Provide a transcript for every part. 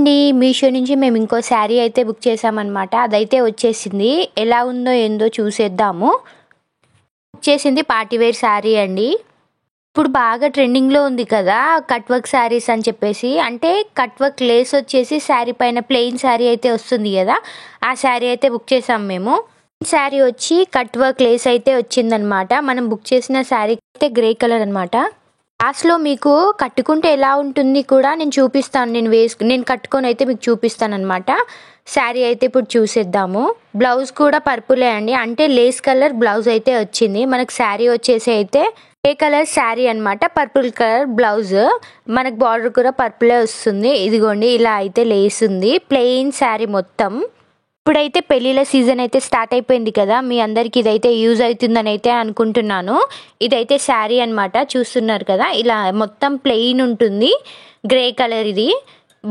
అండి మీషో నుంచి మేము ఇంకో శారీ అయితే బుక్ చేసామన్నమాట. అదైతే వచ్చేసింది. ఎలా ఉందో ఏందో చూసేద్దాము. బుక్ చేసింది పార్టీవేర్ శారీ అండి. ఇప్పుడు బాగా ట్రెండింగ్లో ఉంది కదా కట్ వర్క్ శారీస్ అని చెప్పేసి. అంటే కట్ వర్క్ లేస్ వచ్చేసి శారీ పైన ప్లెయిన్ శారీ అయితే వస్తుంది కదా, ఆ శారీ అయితే బుక్ చేసాం మేము. శారీ వచ్చి కట్ వర్క్ లేస్ అయితే వచ్చిందనమాట. మనం బుక్ చేసిన శారీ అయితే గ్రే కలర్ అనమాట. లాస్ట్లో మీకు కట్టుకుంటే ఎలా ఉంటుంది కూడా నేను చూపిస్తాను. నేను కట్టుకొని అయితే మీకు చూపిస్తాను అనమాట. శారీ అయితే ఇప్పుడు చూసేద్దాము. బ్లౌజ్ కూడా పర్పులే అండి, అంటే లేస్ కలర్ బ్లౌజ్ అయితే వచ్చింది. మనకు శారీ వచ్చేసి అయితే గ్రే కలర్ శారీ అనమాట, పర్పుల్ కలర్ బ్లౌజ్. మనకు బార్డర్ కూడా పర్పులే వస్తుంది. ఇదిగోండి ఇలా అయితే లేస్ ఉంది. ప్లెయిన్ శారీ మొత్తం. ఇప్పుడైతే పెళ్ళిళ్ళ సీజన్ అయితే స్టార్ట్ అయిపోయింది కదా, మీ అందరికి ఇదైతే యూజ్ అవుతుందని అయితే అనుకుంటున్నాను. ఇదైతే శారీ అనమాట, చూస్తున్నారు కదా. ఇలా మొత్తం ప్లెయిన్ ఉంటుంది, గ్రే కలర్. ఇది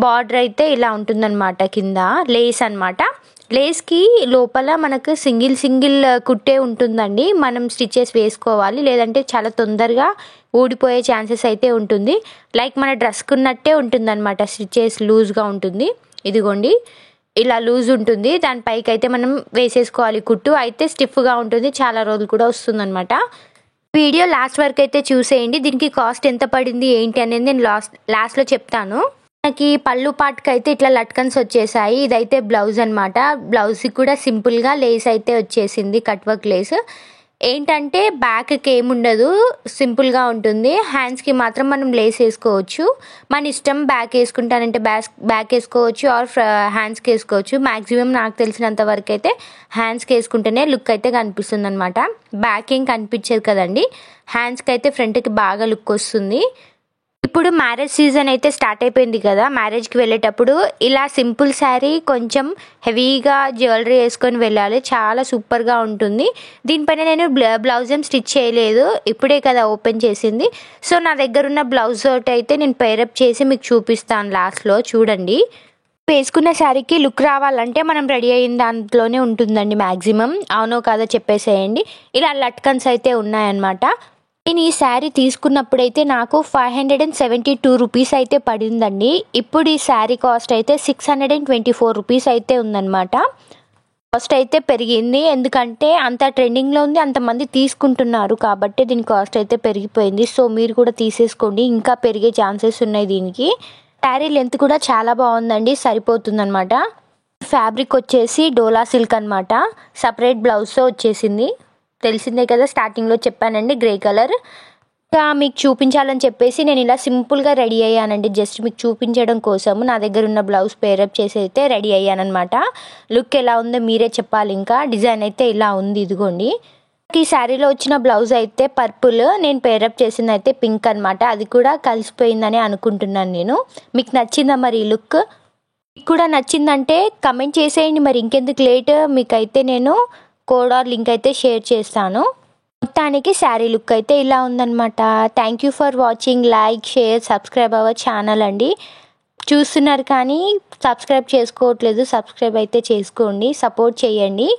బార్డర్ అయితే ఇలా ఉంటుందన్నమాట, కింద లేస్ అనమాట. లేస్కి లోపల మనకు సింగిల్ కుట్టే ఉంటుందండి. మనం స్టిచెస్ వేసుకోవాలి, లేదంటే చాలా తొందరగా ఊడిపోయే ఛాన్సెస్ అయితే ఉంటుంది. లైక్ మన డ్రెస్కి ఉన్నట్టే ఉంటుంది అనమాట, స్టిచెస్ లూజ్గా ఉంటుంది. ఇదిగోండి ఇలా లూజ్ ఉంటుంది. దానిపైకి అయితే మనం వేసేసుకోవాలి కుట్టు. అయితే స్టిఫ్గా ఉంటుంది, చాలా రోజులు కూడా వస్తుంది అనమాట. వీడియో లాస్ట్ వరకు అయితే చూసేయండి. దీనికి కాస్ట్ ఎంత పడింది ఏంటి అనేది నేను లాస్ట్లో చెప్తాను. మనకి పళ్ళు పాటుకి అయితే ఇట్లా లట్కన్స్ వచ్చేసాయి. ఇదైతే బ్లౌజ్ అనమాట. బ్లౌజ్కి కూడా సింపుల్గా లేస్ అయితే వచ్చేసింది, కట్ వర్క్ లేస్. ఏంటంటే బ్యాక్కి ఏముండదు, సింపుల్గా ఉంటుంది. హ్యాండ్స్కి మాత్రం మనం లేస్ వేసుకోవచ్చు. మన ఇష్టం, బ్యాక్ వేసుకుంటానంటే బ్యాక్ వేసుకోవచ్చు, ఆర్ హ్యాండ్స్కి వేసుకోవచ్చు. మ్యాక్సిమం నాకు తెలిసినంత వరకు అయితే హ్యాండ్స్కి వేసుకుంటేనే లుక్ అయితే కనిపిస్తుంది అనమాట. బ్యాక్ ఏం కనిపించదు కదండి, హ్యాండ్స్కి అయితే ఫ్రంట్కి బాగా లుక్ వస్తుంది. ఇప్పుడు మ్యారేజ్ సీజన్ అయితే స్టార్ట్ అయిపోయింది కదా, మ్యారేజ్కి వెళ్ళేటప్పుడు ఇలా సింపుల్ శారీ కొంచెం హెవీగా జ్యువెలరీ వేసుకొని వెళ్ళాలి, చాలా సూపర్గా ఉంటుంది. దీనిపైన నేను బ్లౌజ్ ఏం స్టిచ్ చేయలేదు, ఇప్పుడే కదా ఓపెన్ చేసింది. సో నా దగ్గర ఉన్న బ్లౌజ్ తోటి అయితే నేను పేరప్ చేసి మీకు చూపిస్తాను లాస్ట్లో, చూడండి. వేసుకున్న శారీకి లుక్ రావాలంటే మనం రెడీ అయిన దాంట్లోనే ఉంటుందండి మ్యాక్సిమం. అవునో కాదో చెప్పేసేయండి. ఇలా లట్కన్స్ అయితే ఉన్నాయన్నమాట. నేను ఈ శారీ తీసుకున్నప్పుడైతే నాకు 572 రూపీస్ అయితే పడిందండి. ఇప్పుడు ఈ శారీ కాస్ట్ అయితే 624 రూపీస్ అయితే ఉందన్నమాట. కాస్ట్ అయితే పెరిగింది, ఎందుకంటే అంత ట్రెండింగ్లో ఉంది, అంతమంది తీసుకుంటున్నారు కాబట్టి దీని కాస్ట్ అయితే పెరిగిపోయింది. సో మీరు కూడా తీసేసుకోండి, ఇంకా పెరిగే ఛాన్సెస్ ఉన్నాయి దీనికి. శారీ లెంత్ కూడా చాలా బాగుందండి, సరిపోతుందన్నమాట. ఫ్యాబ్రిక్ వచ్చేసి డోలా సిల్క్ అనమాట. సపరేట్ బ్లౌజ్తో వచ్చేసింది, తెలిసిందే కదా, స్టార్టింగ్లో చెప్పానండి, గ్రే కలర్. ఇంకా మీకు చూపించాలని చెప్పేసి నేను ఇలా సింపుల్గా రెడీ అయ్యానండి, జస్ట్ మీకు చూపించడం కోసము. నా దగ్గర ఉన్న బ్లౌజ్ పేరప్ చేసి అయితే రెడీ అయ్యానమాట. లుక్ ఎలా ఉందో మీరే చెప్పాలి. ఇంకా డిజైన్ అయితే ఇలా ఉంది, ఇదిగోండి. ఈ శారీలో వచ్చిన బ్లౌజ్ అయితే పర్పుల్, నేను పేరప్ చేసింది అయితే పింక్ అనమాట. అది కూడా కలిసిపోయిందని అనుకుంటున్నాను నేను. మీకు నచ్చిందా మరి ఈ లుక్? మీకు కూడా నచ్చిందంటే కమెంట్ చేసేయండి. మరి ఇంకెందుకు లేట్, మీకైతే నేను కోడ్ ఆర్ లింక్ అయితే షేర్ చేస్తాను. మొత్తానికి శారీ లుక్ అయితే ఇలా ఉందన్నమాట. Thank you for watching. Like, share, subscribe our channel అండి. చూస్తున్నారు కానీ సబ్స్క్రైబ్ చేసుకోవట్లేదు, సబ్స్క్రైబ్ అయితే చేసుకోండి, సపోర్ట్ చేయండి.